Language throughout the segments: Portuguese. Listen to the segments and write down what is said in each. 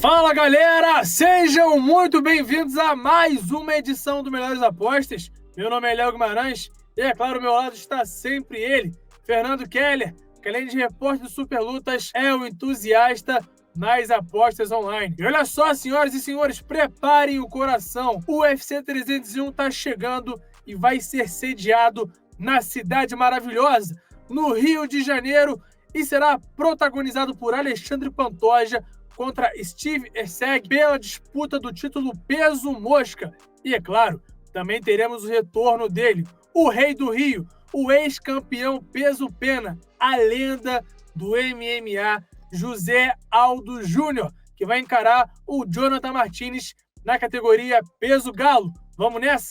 Fala galera, sejam muito bem-vindos a mais uma edição do Melhores Apostas. Meu nome é Léo Guimarães e, é claro, ao meu lado está sempre ele, Fernando Keller, que além de repórter do Super Lutas, é um entusiasta nas apostas online. E olha só, senhoras e senhores, preparem o coração. O UFC 301 está chegando e vai ser sediado na cidade maravilhosa, no Rio de Janeiro, e será protagonizado por Alexandre Pantoja contra Steve Erceg pela disputa do título peso mosca. E, é claro, também teremos o retorno dele, o rei do Rio, o ex-campeão peso pena, a lenda do MMA, José Aldo Júnior, que vai encarar o Jonathan Martínez na categoria peso galo. Vamos nessa?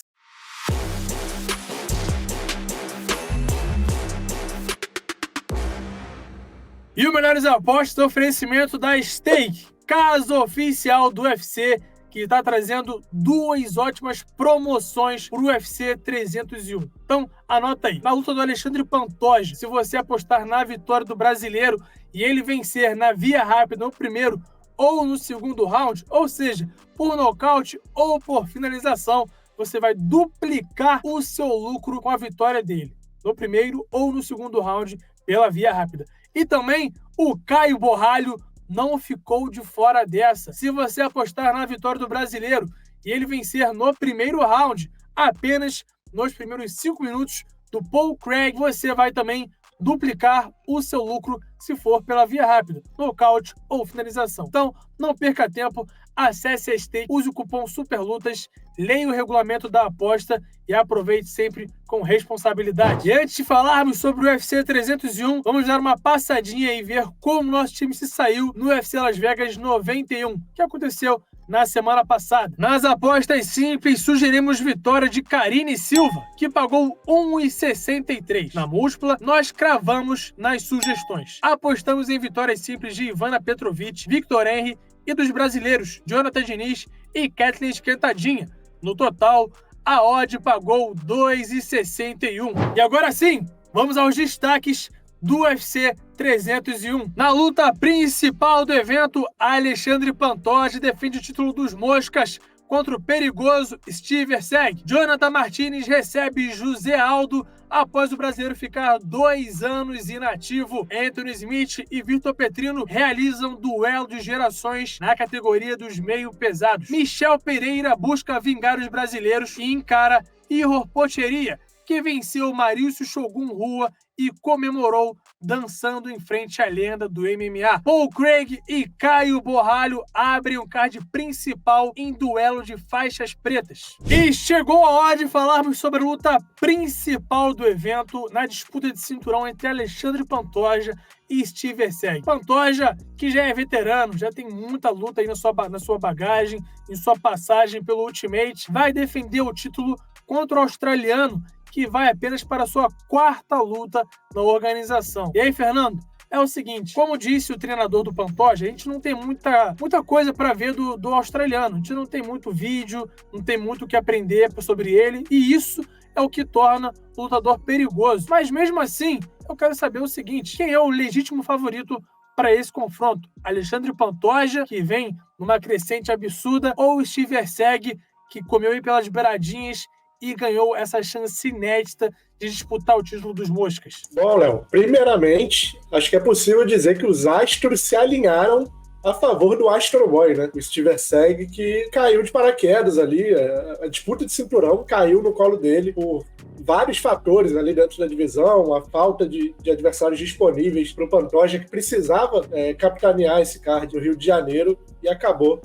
E o Melhores Apostas, oferecimento da Stake, casa oficial do UFC, que está trazendo duas ótimas promoções para o UFC 301. Então, anota aí. Na luta do Alexandre Pantoja, se você apostar na vitória do brasileiro e ele vencer na via rápida no primeiro ou no segundo round, ou seja, por nocaute ou por finalização, você vai duplicar o seu lucro com a vitória dele, no primeiro ou no segundo round pela via rápida. E também o Caio Borralho não ficou de fora dessa. Se você apostar na vitória do brasileiro e ele vencer no primeiro round, apenas nos primeiros 5 minutos do Paul Craig, você vai também duplicar o seu lucro se for pela via rápida, nocaute ou finalização. Então, não perca tempo, acesse a Stake, use o cupom SUPERLUTAS, leia o regulamento da aposta e aproveite sempre com responsabilidade. E antes de falarmos sobre o UFC 301, vamos dar uma passadinha e ver como nosso time se saiu no UFC Las Vegas 91, que aconteceu na semana passada. Nas apostas simples, sugerimos vitória de Karine Silva, que pagou 1,63. Na múltipla, nós cravamos nas sugestões. Apostamos em vitórias simples de Ivana Petrovic, Victor Henry e dos brasileiros Jonathan Diniz e Kathleen Esquentadinha. No total, a odd pagou 2,61. E agora sim, vamos aos destaques do UFC 301. Na luta principal do evento, Alexandre Pantoja defende o título dos moscas contra o perigoso Steve Erceg. Jonathan Martínez recebe José Aldo após o brasileiro ficar 2 anos inativo. Anthony Smith e Vitor Petrino realizam duelo de gerações na categoria dos meio pesados. Michel Pereira busca vingar os brasileiros e encara Ihor Potieria, que venceu Marício Shogun Rua e comemorou dançando em frente à lenda do MMA. Paul Craig e Caio Borralho abrem o card principal em duelo de faixas pretas. E chegou a hora de falarmos sobre a luta principal do evento na disputa de cinturão entre Alexandre Pantoja e Steve Erceg. Pantoja, que já é veterano, já tem muita luta aí na sua bagagem, em sua passagem pelo Ultimate, vai defender o título contra o australiano, que vai apenas para a sua 4ª luta na organização. E aí, Fernando, é o seguinte, como disse o treinador do Pantoja, a gente não tem muita coisa para ver do australiano, a gente não tem muito vídeo, não tem muito o que aprender sobre ele, e isso é o que torna o lutador perigoso. Mas mesmo assim, eu quero saber o seguinte, quem é o legítimo favorito para esse confronto? Alexandre Pantoja, que vem numa crescente absurda, ou Steve Erceg, que comeu aí pelas beiradinhas e ganhou essa chance inédita de disputar o título dos moscas? Bom, Léo, primeiramente, acho que é possível dizer que os astros se alinharam a favor do Astro Boy, né? O Steve Erceg, que caiu de paraquedas ali, a disputa de cinturão caiu no colo dele por vários fatores ali dentro da divisão, a falta de adversários disponíveis para o Pantoja, que precisava capitanear esse card no Rio de Janeiro, e acabou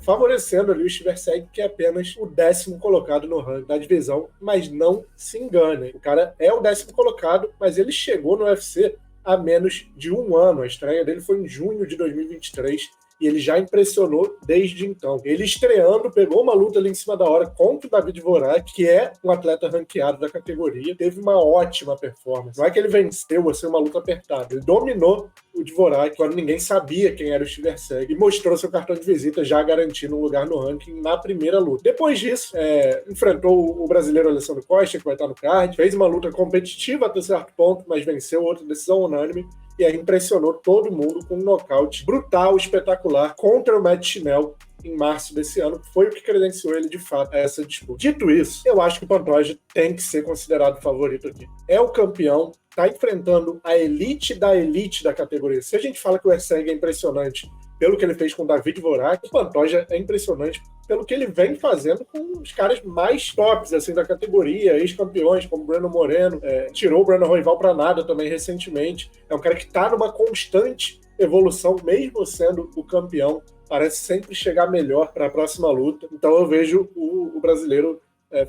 favorecendo ali o Steve Erceg, que é apenas o 10º colocado no ranking da divisão, mas não se engane, o cara é o 10º colocado, mas ele chegou no UFC há menos de 1 ano, a estreia dele foi em junho de 2023, e ele já impressionou desde então. Ele estreando, pegou uma luta ali em cima da hora contra o David Vorak, que é um atleta ranqueado da categoria, teve uma ótima performance. Não é que ele venceu a ser uma luta apertada, ele dominou o Dvorak quando ninguém sabia quem era o Steve Erceg e mostrou seu cartão de visita, já garantindo um lugar no ranking na primeira luta. Depois disso, enfrentou o brasileiro Alessandro Costa, que vai estar no card, fez uma luta competitiva até certo ponto, mas venceu outra decisão unânime, e aí impressionou todo mundo com um nocaute brutal, espetacular, contra o Matt Schnell em março desse ano, que foi o que credenciou ele de fato a essa disputa. Dito isso, eu acho que o Pantoja tem que ser considerado favorito aqui. É o campeão, está enfrentando a elite da categoria. Se a gente fala que o Erceg é impressionante pelo que ele fez com o David Vorak, o Pantoja é impressionante pelo que ele vem fazendo com os caras mais tops assim, da categoria, ex-campeões como o Breno Moreno, tirou o Breno Royval para nada também recentemente. É um cara que está numa constante evolução, mesmo sendo o campeão, parece sempre chegar melhor para a próxima luta. Então eu vejo o brasileiro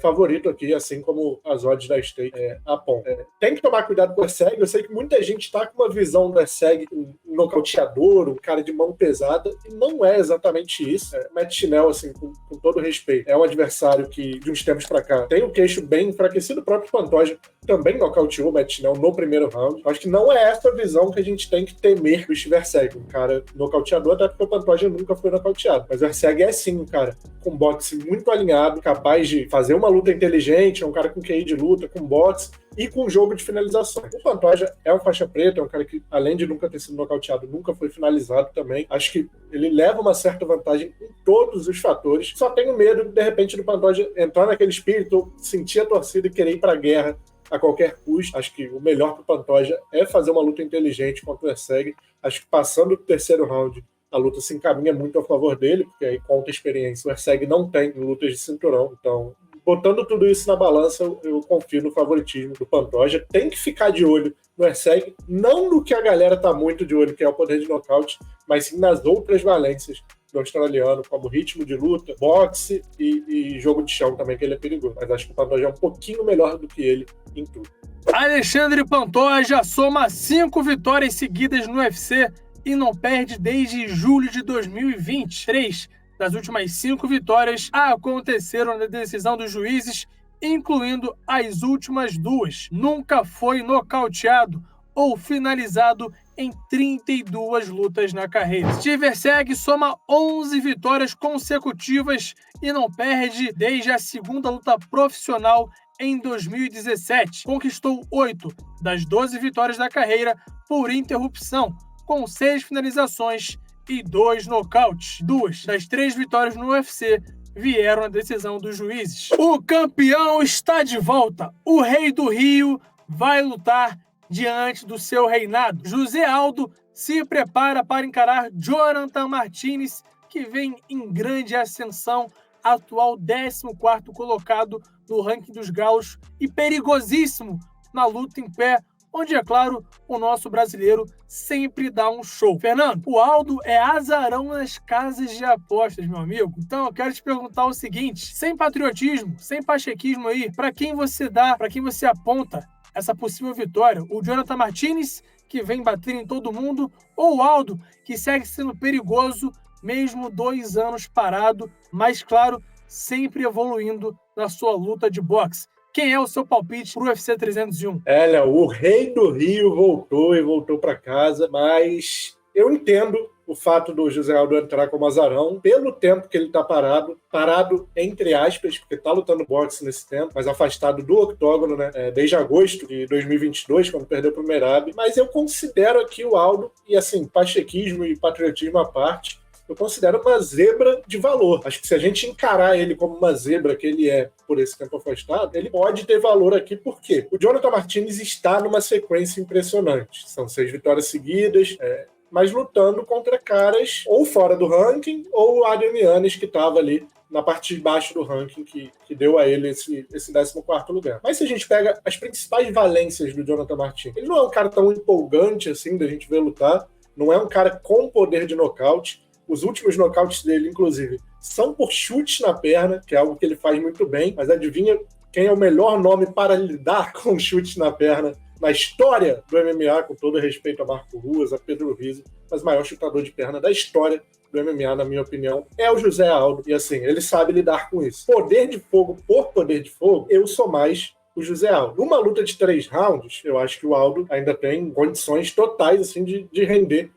favorito aqui, assim como as odds da Stake apontam. Tem que tomar cuidado com o Erceg. Eu sei que muita gente está com uma visão do Erceg um nocauteador, um cara de mão pesada, e não é exatamente isso. Matt Schnell, assim, com todo respeito, é um adversário que, de uns tempos para cá, tem um queixo bem enfraquecido. O próprio Pantoja também nocauteou o Matt Schnell no primeiro round. Acho que não é essa a visão que a gente tem que temer do Steve Erceg, um cara nocauteador, até porque o Pantoja nunca foi nocauteado. Mas o Erceg é sim um cara com boxe muito alinhado, capaz de fazer uma luta inteligente, é um cara com QI de luta, com boxe e com jogo de finalizações. O Pantoja é um faixa preta, é um cara que, além de nunca ter sido nocauteado, nunca foi finalizado também. Acho que ele leva uma certa vantagem em todos os fatores. Só tenho medo, de repente, do Pantoja entrar naquele espírito, sentir a torcida e querer ir para a guerra a qualquer custo. Acho que o melhor para o Pantoja é fazer uma luta inteligente contra o Erceg. Acho que passando o terceiro round, a luta se encaminha muito a favor dele, porque aí conta a experiência. O Erceg não tem lutas de cinturão, então botando tudo isso na balança, eu confio no favoritismo do Pantoja. Tem que ficar de olho no Erceg, não no que a galera tá muito de olho, que é o poder de nocaute, mas sim nas outras valências do australiano, como ritmo de luta, boxe e jogo de chão também, que ele é perigoso. Mas acho que o Pantoja é um pouquinho melhor do que ele em tudo. Alexandre Pantoja soma 5 vitórias seguidas no UFC e não perde desde julho de 2020. 3 das últimas 5 vitórias aconteceram na decisão dos juízes, incluindo as últimas 2. Nunca foi nocauteado ou finalizado em 32 lutas na carreira. Steve Erceg soma 11 vitórias consecutivas e não perde desde a segunda luta profissional em 2017. Conquistou 8 das 12 vitórias da carreira por interrupção, com 6 finalizações e 2 nocautes. 2 das 3 vitórias no UFC vieram na decisão dos juízes. O campeão está de volta. O Rei do Rio vai lutar diante do seu reinado. José Aldo se prepara para encarar Jonathan Martinez, que vem em grande ascensão, atual 14º colocado no ranking dos galos e perigosíssimo na luta em pé, onde, é claro, o nosso brasileiro sempre dá um show. Fernando, o Aldo é azarão nas casas de apostas, meu amigo. Então eu quero te perguntar o seguinte, sem patriotismo, sem pachequismo aí, para quem você dá, para quem você aponta essa possível vitória? O Jonathan Martinez, que vem batendo em todo mundo, ou o Aldo, que segue sendo perigoso, mesmo 2 anos parado, mas, claro, sempre evoluindo na sua luta de boxe? Quem é o seu palpite pro UFC 301? O Rei do Rio voltou e voltou para casa, mas eu entendo o fato do José Aldo entrar como azarão pelo tempo que ele tá parado entre aspas, porque tá lutando boxe nesse tempo, mas afastado do octógono, né? Desde agosto de 2022, quando perdeu pro Merab. Mas eu considero aqui o Aldo, e assim, pachequismo e patriotismo à parte, eu considero uma zebra de valor. Acho que se a gente encarar ele como uma zebra que ele é por esse tempo afastado, ele pode ter valor aqui. Por quê? O Jonathan Martinez está numa sequência impressionante. São 6 vitórias seguidas, mas lutando contra caras ou fora do ranking ou o Adrian Yanez, que estava ali na parte de baixo do ranking, que deu a ele esse 14º lugar. Mas se a gente pega as principais valências do Jonathan Martinez, ele não é um cara tão empolgante assim da gente ver lutar, não é um cara com poder de nocaute. Os últimos nocautes dele, inclusive, são por chute na perna, que é algo que ele faz muito bem. Mas adivinha quem é o melhor nome para lidar com chute na perna na história do MMA, com todo respeito a Marco Ruas, a Pedro Rizzo, mas o maior chutador de perna da história do MMA, na minha opinião, é o José Aldo. E assim, ele sabe lidar com isso. Poder de fogo por poder de fogo, eu sou mais o José Aldo. Numa luta de 3 rounds, eu acho que o Aldo ainda tem condições totais assim, de render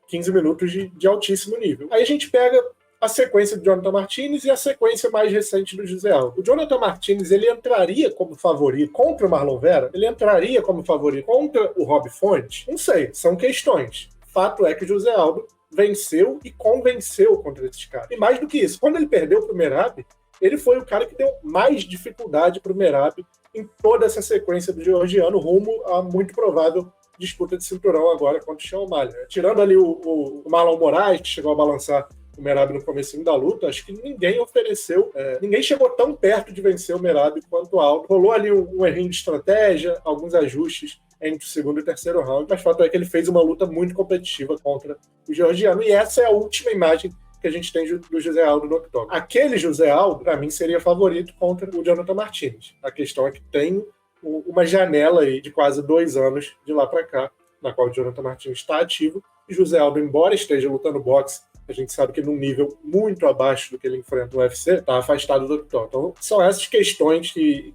15 minutos de altíssimo nível. Aí a gente pega a sequência do Jonathan Martínez e a sequência mais recente do José Aldo. O Jonathan Martínez, ele entraria como favorito contra o Marlon Vera? Ele entraria como favorito contra o Rob Fonte? Não sei, são questões. Fato é que o José Aldo venceu e convenceu contra esses caras. E mais do que isso, quando ele perdeu para o Merab, ele foi o cara que deu mais dificuldade para o Merab em toda essa sequência do georgiano, rumo a muito provável disputa de cinturão agora contra o Sean O'Malley. Tirando ali o Marlon Moraes, que chegou a balançar o Merab no comecinho da luta, acho que ninguém ninguém chegou tão perto de vencer o Merab quanto o Aldo. Rolou ali um errinho de estratégia, alguns ajustes entre o segundo e o terceiro round, mas o fato é que ele fez uma luta muito competitiva contra o georgiano, e essa é a última imagem que a gente tem do José Aldo no octógono. Aquele José Aldo, para mim, seria favorito contra o Jonathan Martínez. A questão é que tem uma janela aí de quase 2 anos de lá para cá, na qual o Jonathan Martínez está ativo, e José Aldo, embora esteja lutando boxe, a gente sabe que num nível muito abaixo do que ele enfrenta no UFC, está afastado do octógono. Então, são essas questões que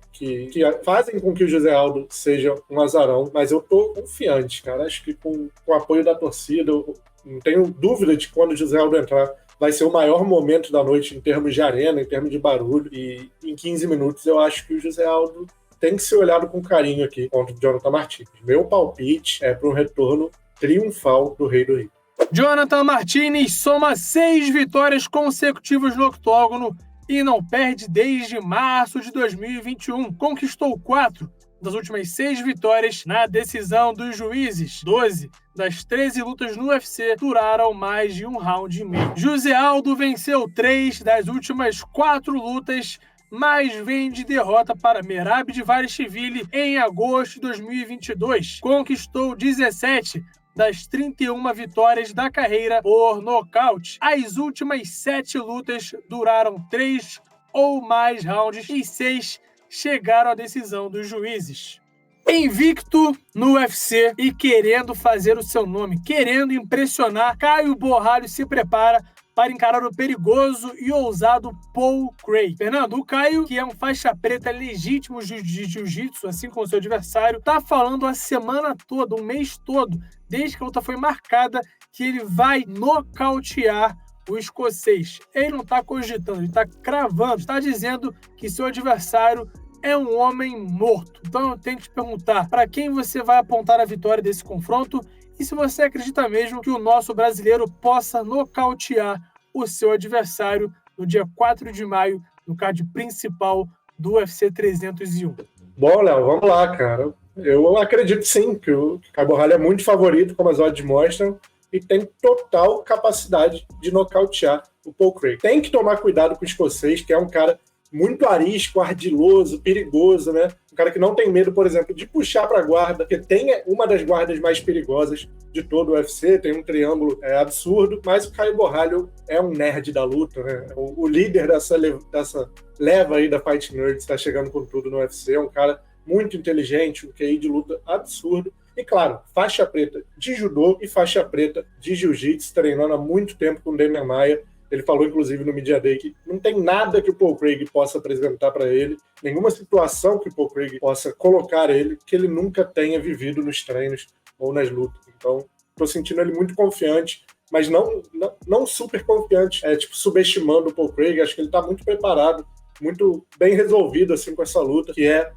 fazem com que o José Aldo seja um azarão, mas eu tô confiante, cara. Acho que com o apoio da torcida, eu não tenho dúvida de que quando o José Aldo entrar, vai ser o maior momento da noite em termos de arena, em termos de barulho, e em 15 minutos eu acho que o José Aldo tem que ser olhado com carinho aqui contra o Jonathan Martínez. Meu palpite é para um retorno triunfal do Rei do Rio. Jonathan Martínez soma 6 vitórias consecutivas no octógono e não perde desde março de 2021. Conquistou 4 das últimas 6 vitórias na decisão dos juízes. 12 das 13 lutas no UFC duraram mais de 1 round e meio. José Aldo venceu 3 das últimas 4 lutas, mas vem de derrota para Merab Dvalishvili em agosto de 2022. Conquistou 17 das 31 vitórias da carreira por nocaute. As últimas 7 lutas duraram 3 ou mais rounds e 6 chegaram à decisão dos juízes. Invicto no UFC e querendo fazer o seu nome, querendo impressionar, Caio Borralho se prepara para encarar o perigoso e ousado Paul Craig. Fernando, o Caio, que é um faixa preta legítimo de jiu-jitsu, assim como seu adversário, tá falando a semana toda, o mês todo, desde que a luta foi marcada, que ele vai nocautear o escocês. Ele não tá cogitando, ele tá cravando, está dizendo que seu adversário é um homem morto. Então eu tenho que te perguntar, para quem você vai apontar a vitória desse confronto e se você acredita mesmo que o nosso brasileiro possa nocautear o seu adversário no dia 4 de maio, no card principal do UFC 301. Bom, Léo, vamos lá, cara. Eu acredito sim que o Caio Borralho é muito favorito, como as odds mostram, e tem total capacidade de nocautear o Paul Craig. Tem que tomar cuidado com o escocês, que é um cara muito arisco, ardiloso, perigoso, né? Um cara que não tem medo, por exemplo, de puxar para a guarda, que tem uma das guardas mais perigosas de todo o UFC, tem um triângulo absurdo, mas o Caio Borralho é um nerd da luta, né? O líder dessa leva aí da Fight Nerds, está chegando com tudo no UFC, é um cara muito inteligente, um QI de luta absurdo, e claro, faixa preta de judô e faixa preta de jiu-jitsu, treinando há muito tempo com o Demian Maia. Ele falou, inclusive, no Media Day que não tem nada que o Paul Craig possa apresentar para ele, nenhuma situação que o Paul Craig possa colocar ele, que ele nunca tenha vivido nos treinos ou nas lutas. Então, estou sentindo ele muito confiante, mas não super confiante, subestimando o Paul Craig. Acho que ele está muito preparado, muito bem resolvido assim, com essa luta, que é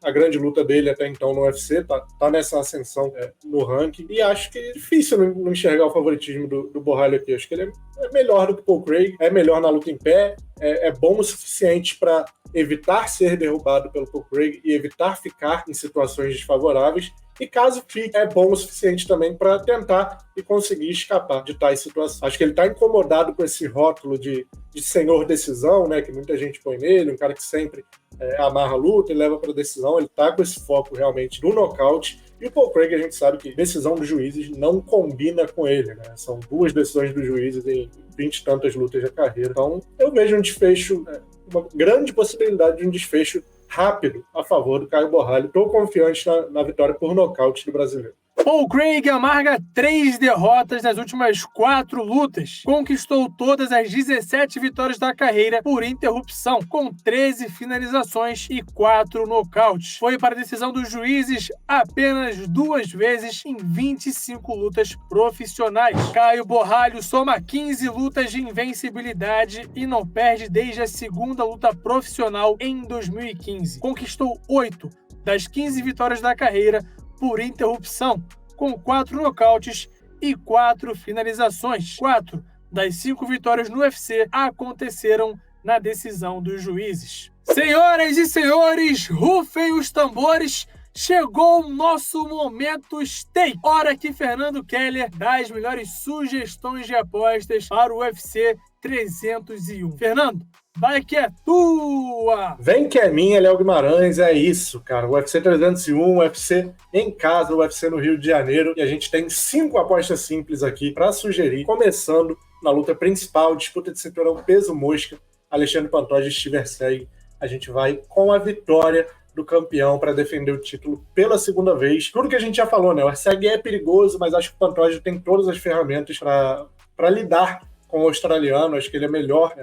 a grande luta dele até então no UFC, tá nessa ascensão no ranking, e acho que é difícil não enxergar o favoritismo do Borralho aqui. Acho que ele é melhor do que o Paul Craig, é melhor na luta em pé, é bom o suficiente para evitar ser derrubado pelo Paul Craig e evitar ficar em situações desfavoráveis, e caso fique, é bom o suficiente também para tentar e conseguir escapar de tais situações. Acho que ele está incomodado com esse rótulo de senhor decisão, né, que muita gente põe nele, um cara que sempre amarra a luta e leva para a decisão. Ele está com esse foco realmente no nocaute, e o Paul Craig, a gente sabe que decisão dos juízes não combina com ele, né? São 2 decisões dos juízes em 20 e tantas lutas da carreira. Então eu vejo um desfecho, uma grande possibilidade de um desfecho rápido a favor do Caio Borralho. Estou confiante na vitória por nocaute do brasileiro. Paul Craig amarga 3 derrotas nas últimas 4 lutas. Conquistou todas as 17 vitórias da carreira por interrupção, com 13 finalizações e 4 nocautes. Foi para a decisão dos juízes apenas 2 vezes em 25 lutas profissionais. Caio Borralho soma 15 lutas de invencibilidade e não perde desde a segunda luta profissional em 2015. Conquistou 8 das 15 vitórias da carreira por interrupção, com 4 nocautes e 4 finalizações. 4 das 5 vitórias no UFC aconteceram na decisão dos juízes. Senhoras e senhores, rufem os tambores, chegou o nosso momento steak. Hora que Fernando Keller dá as melhores sugestões de apostas para o UFC 301. Fernando, vai que é tua! Vem que é minha, Léo Guimarães, é isso, cara. O UFC 301, UFC em casa, o UFC no Rio de Janeiro. E a gente tem 5 apostas simples aqui para sugerir, começando na luta principal, disputa de cinturão peso mosca, Alexandre Pantoja e Steve Erceg. A gente vai com a vitória do campeão para defender o título pela segunda vez. Tudo que a gente já falou, né? O Erceg é perigoso, mas acho que o Pantoja tem todas as ferramentas para lidar com o australiano. Acho que ele é melhor,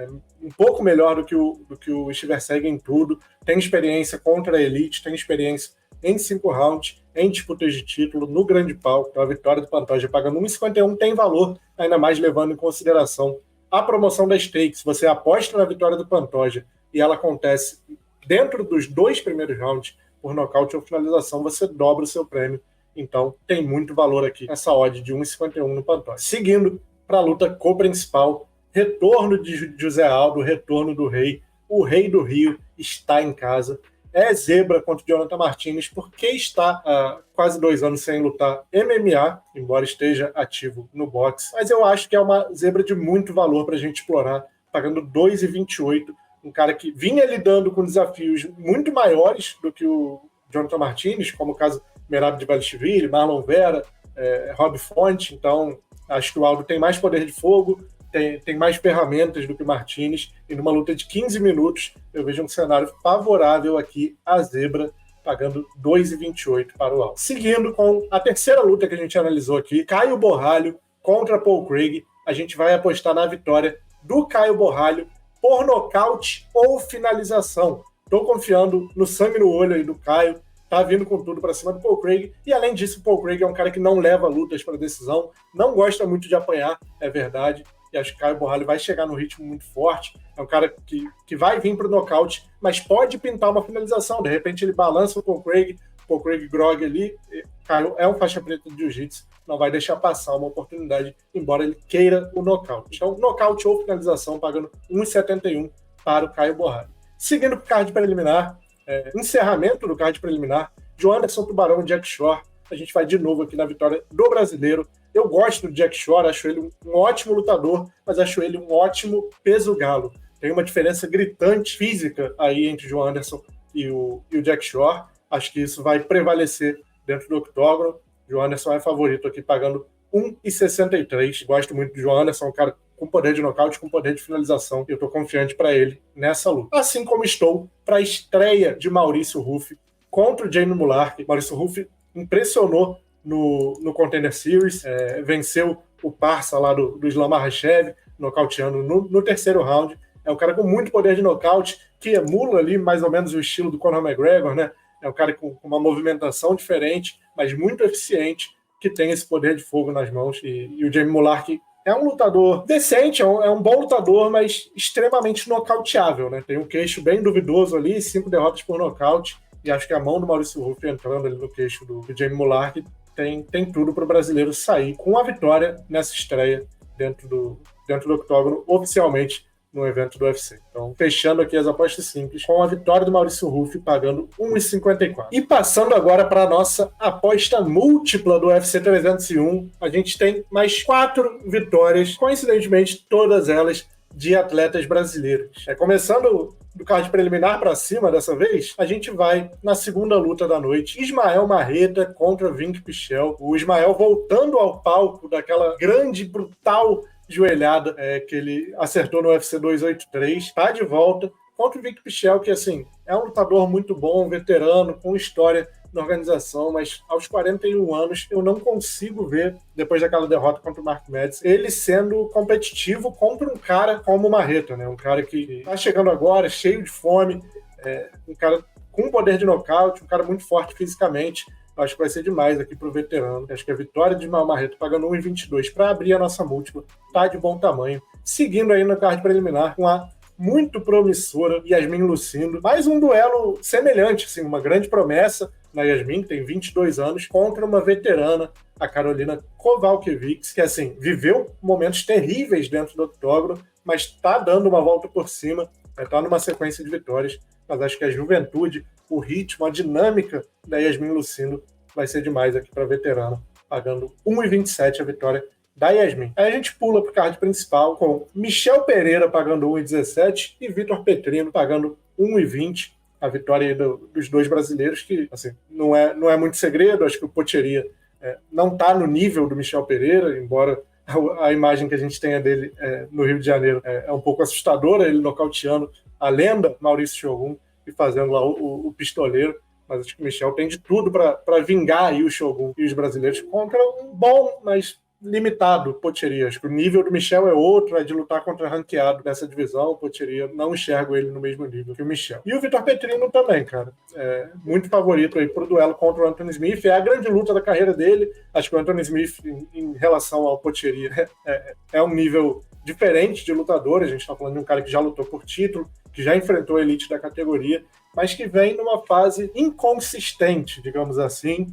um pouco melhor do que o Steve Erceg em tudo. Tem experiência contra a elite, tem experiência em 5 rounds, em disputas de título, no grande palco. Então a vitória do Pantoja pagando 1,51 tem valor, ainda mais levando em consideração a promoção da stakes. Se você aposta na vitória do Pantoja e ela acontece dentro dos 2 primeiros rounds, por nocaute ou finalização, você dobra o seu prêmio. Então tem muito valor aqui essa odd de 1,51 no Pantoja. Seguindo para a luta co-principal, retorno de José Aldo, retorno do Rei. O Rei do Rio está em casa. É zebra contra o Jonathan Martínez, porque está há quase 2 anos sem lutar MMA, embora esteja ativo no boxe. Mas eu acho que é uma zebra de muito valor para a gente explorar, pagando 2,28. Um cara que vinha lidando com desafios muito maiores do que o Jonathan Martínez, como o caso Merab Dvalishvili, Marlon Vera, Rob Fonte. Então, acho que o Aldo tem mais poder de fogo, tem mais ferramentas do que o Martínez, e numa luta de 15 minutos, eu vejo um cenário favorável aqui, a zebra, pagando 2,28 para o Aldo. Seguindo com a terceira luta que a gente analisou aqui, Caio Borralho contra Paul Craig. A gente vai apostar na vitória do Caio Borralho por nocaute ou finalização. Estou confiando no sangue no olho aí do Caio, tá vindo com tudo para cima do Paul Craig, e além disso, o Paul Craig é um cara que não leva lutas para decisão, não gosta muito de apanhar, é verdade, e acho que o Caio Borralho vai chegar num ritmo muito forte, é um cara que vai vir para o nocaute, mas pode pintar uma finalização, de repente ele balança o Paul Craig grog ali, Caio é um faixa preta de jiu-jitsu, não vai deixar passar uma oportunidade, embora ele queira o nocaute. Então, nocaute ou finalização, pagando 1,71 para o Caio Borralho. Seguindo para o card preliminar, encerramento do card preliminar, Joanderson Tubarão e Jack Shore. A gente vai de novo aqui na vitória do brasileiro. Eu gosto do Jack Shore, acho ele um ótimo lutador, mas acho ele um ótimo peso galo. Tem uma diferença gritante física aí entre o Joanderson e o Jack Shore. Acho que isso vai prevalecer dentro do octógono. O Joanderson é favorito aqui, pagando 1,63. Gosto muito do Joanderson, um cara com poder de nocaute, com poder de finalização. Eu estou confiante para ele nessa luta. Assim como estou para a estreia de Maurício Ruffi contra o Jamie Mullarkey. Maurício Ruffi impressionou no Contender Series, venceu o parça lá do Islam Makhachev, nocauteando no terceiro round. É um cara com muito poder de nocaute, que emula ali mais ou menos o estilo do Conor McGregor, né? É um cara com uma movimentação diferente, mas muito eficiente, que tem esse poder de fogo nas mãos. E o Jamie Mullarkey é um lutador decente, é um bom lutador, mas extremamente nocauteável, né? Tem um queixo bem duvidoso ali, 5 derrotas por nocaute, e acho que a mão do Maurício Ruffi entrando ali no queixo do Jamie Mullarkey tem tudo para o brasileiro sair com a vitória nessa estreia dentro do octógono, oficialmente no evento do UFC. Então, fechando aqui as apostas simples, com a vitória do Maurício Ruffi, pagando 1,54. E passando agora para a nossa aposta múltipla do UFC 301, a gente tem mais 4 vitórias, coincidentemente, todas elas de atletas brasileiros. Começando do card preliminar para cima dessa vez, a gente vai na segunda luta da noite, Ismael Marreta contra Vink Pichel. O Ismael voltando ao palco daquela grande, brutal joelhada que ele acertou no UFC 283, está de volta contra o Vink Pichel, que assim, é um lutador muito bom, veterano, com história na organização, mas aos 41 anos eu não consigo ver, depois daquela derrota contra o Mark Madsen, ele sendo competitivo contra um cara como o Marreta, né? Um cara que tá chegando agora, cheio de fome, um cara com poder de nocaute, um cara muito forte fisicamente. Acho que vai ser demais aqui pro veterano. Acho que a vitória de Ismael Marreta pagando 1,22 para abrir a nossa múltipla tá de bom tamanho. Seguindo aí no card preliminar com a muito promissora Yasmin Lucindo. Mais um duelo semelhante, assim, uma grande promessa na Yasmin, que tem 22 anos, contra uma veterana, a Carolina Kowalkiewicz, que assim, viveu momentos terríveis dentro do octógono, mas está dando uma volta por cima, está numa sequência de vitórias. Mas acho que a juventude, o ritmo, a dinâmica da Yasmin Lucindo vai ser demais aqui para a veterana, pagando 1,27 a vitória da Yasmin. Aí a gente pula para o card principal com Michel Pereira pagando 1,17 e Vitor Petrino pagando 1,20. A vitória aí dos dois brasileiros, que assim, não é muito segredo. Acho que o Potieria não está no nível do Michel Pereira, embora a imagem que a gente tenha dele no Rio de Janeiro é um pouco assustadora, ele nocauteando a lenda Maurício Shogun e fazendo lá o pistoleiro. Mas acho que o Michel tem de tudo para vingar aí o Shogun e os brasileiros contra um bom, mas limitado Potieria. Acho que o nível do Michel é outro, é de lutar contra ranqueado nessa divisão. O Potieria não enxergo ele no mesmo nível que o Michel. E o Vitor Petrino também, cara. Muito favorito aí pro duelo contra o Anthony Smith. É a grande luta da carreira dele. Acho que o Anthony Smith, em relação ao Potieria, é um nível diferente de lutador. A gente tá falando de um cara que já lutou por título, que já enfrentou a elite da categoria, mas que vem numa fase inconsistente, digamos assim,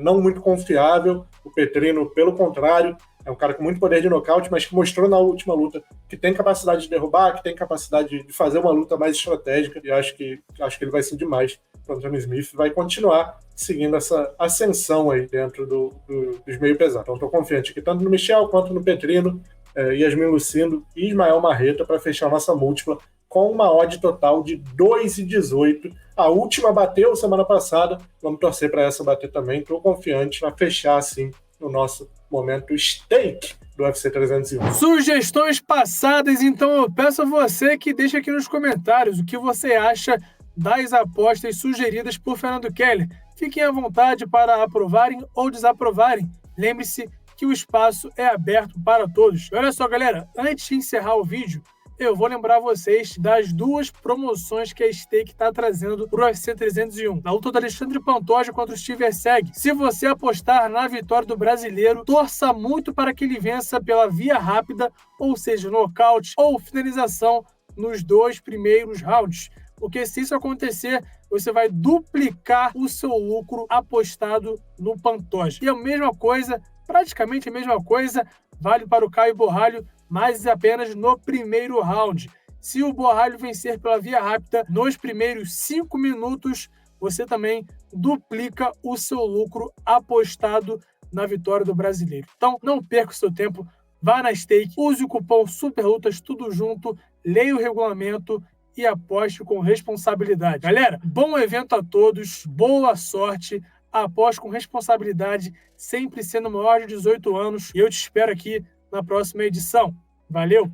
não muito confiável. O Petrino, pelo contrário, é um cara com muito poder de nocaute, mas que mostrou na última luta que tem capacidade de derrubar, que tem capacidade de fazer uma luta mais estratégica, e acho que ele vai ser demais para o Anthony Smith, vai continuar seguindo essa ascensão aí dentro dos meio pesados. Então estou confiante aqui tanto no Michel quanto no Petrino, Yasmin Lucindo e Ismael Marreta para fechar a nossa múltipla com uma odd total de 2,18. A última bateu semana passada, vamos torcer para essa bater também. Estou confiante para fechar assim no nosso momento stake do UFC 301. Sugestões passadas, então eu peço a você que deixe aqui nos comentários o que você acha das apostas sugeridas por Fernando Keller. Fiquem à vontade para aprovarem ou desaprovarem. Lembre-se que o espaço é aberto para todos. Olha só, galera, antes de encerrar o vídeo, eu vou lembrar vocês das duas promoções que a Stake está trazendo para o UFC 301. Na luta do Alexandre Pantoja contra o Steve Erceg. Se você apostar na vitória do brasileiro, torça muito para que ele vença pela via rápida, ou seja, nocaute ou finalização nos 2 primeiros rounds. Porque se isso acontecer, você vai duplicar o seu lucro apostado no Pantoja. E a mesma coisa, praticamente a mesma coisa, vale para o Caio Borralho, mas apenas no primeiro round. Se o Borralho vencer pela via rápida nos primeiros 5 minutos, você também duplica o seu lucro apostado na vitória do brasileiro. Então, não perca o seu tempo, vá na Stake, use o cupom SUPERLUTAS, tudo junto, leia o regulamento e aposte com responsabilidade. Galera, bom evento a todos, boa sorte, aposte com responsabilidade, sempre sendo maior de 18 anos, e eu te espero aqui na próxima edição. Valeu!